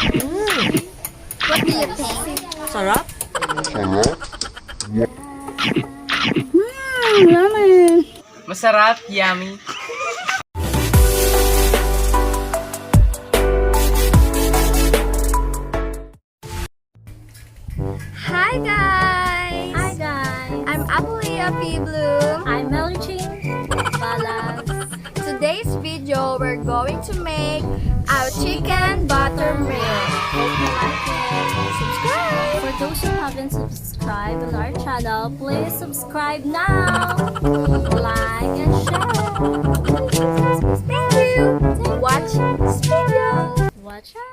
What do you think? Sarap? Yummy! Masarap, yummy. Hi guys! Hi guys! I'm Apol Melo. I'm Melching Balas. Today's video, we're going to make our chicken buttermilk. Hope you like it. Subscribe! For those who haven't subscribed on our channel, please subscribe now. Like and share. Thank you! Watch this video! Watch out.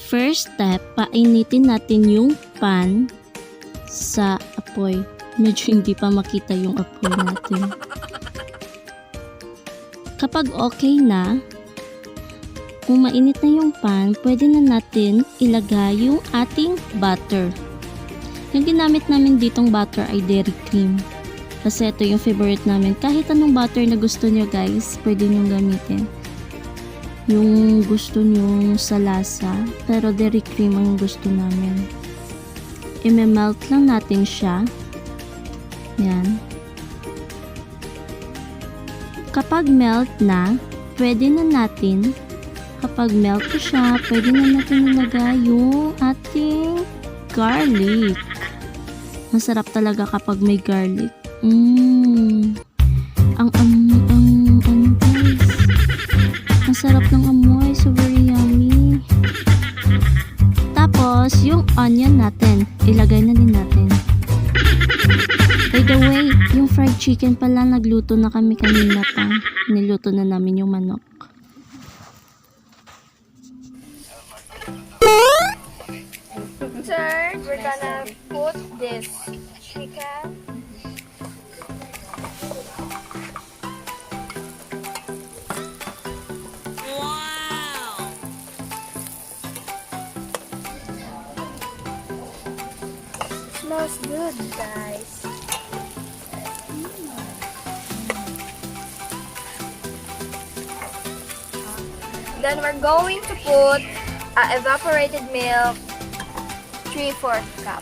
First step, painitin natin yung pan sa apoy. Medyo hindi pa makita yung apoy natin. Kapag okay na, kung mainit na yung pan, pwede na natin ilagay yung ating butter. Yung ginamit namin ditong butter ay dairy cream. Kasi ito yung favorite namin. Kahit anong butter na gusto nyo guys, pwede nyo gamitin. Yung gusto nyo sa lasa, pero dairy cream ang gusto namin. I-melt lang natin siya. Yan. Kapag melt na, pwede na natin, kapag melt na siya, pwede na natin ilagay yung ating garlic. Masarap talaga kapag may garlic. Ano guys? Masarap ng amoy. So very yummy. Tapos, yung onion natin, ilagay na din natin. By the way, yung fried chicken pala, nagluto na kami kanina pa. Niluto na namin yung manok. Third, we're gonna put this chicken. Smells good, guys. Then we're going to put evaporated milk, 3/4 cup.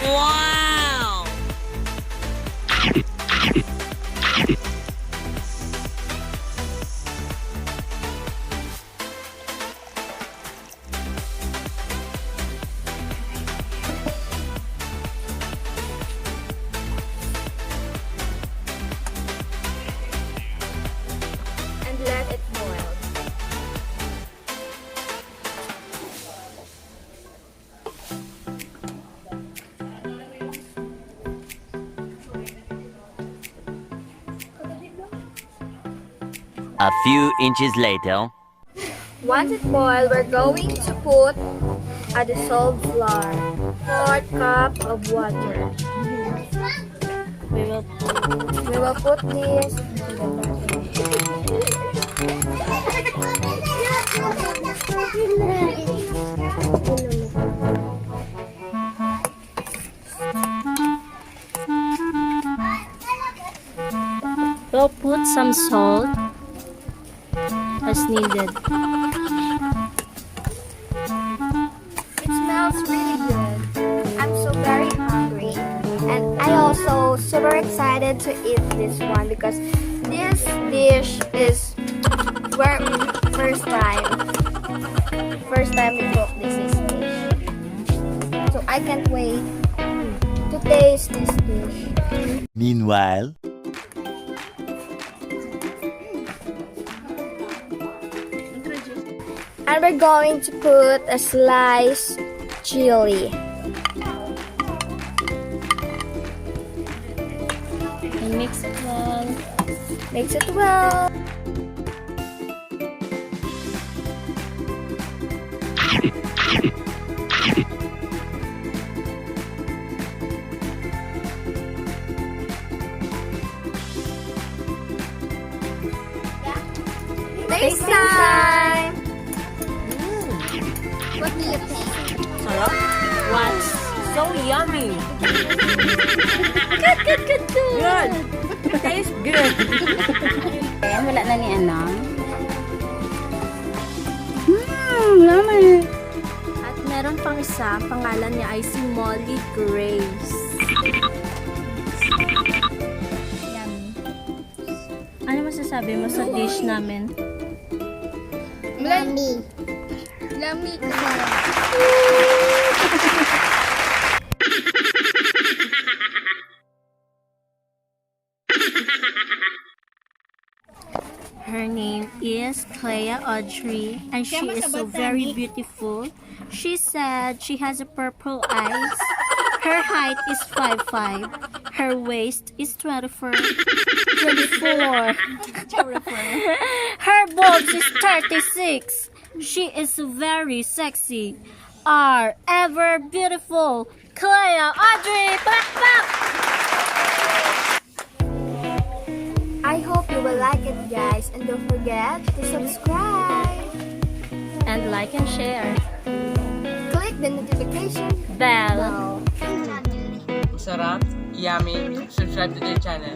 Wow! And let it boil. A few inches later. Once it boils, we're going to put a dissolved flour, 4 cup of water. We will put this in the butter. We'll put some salt as needed. It smells really good. I'm so very hungry. And I also super excited to eat this one because this dish is first time we cook this dish. So I can't wait to taste this dish. Meanwhile, And we're going to put a sliced chili. And mix it well. Mix it well. Taste time! What do you think? Sarap. What's So yummy. good. Good. Tastes good. Ayan, wala na ni Anang. Yummy! At meron pang isa, pangalan niya ay si Molly Grace. Yummy. Ano masasabi mo sa dish namin? Lammy. Lammy kasi. Her name is Clea Audrey and she is so very beautiful. She said she has a purple eyes. Her height is 5'5". Her waist is 24. Her boobs is 36. She is very sexy. Are ever beautiful. Clea Audrey! Back, back! I hope you will like it, guys, and don't forget to subscribe. And like and share. Click the notification Bell. bell. Sarap. Yummy. Subscribe to the channel.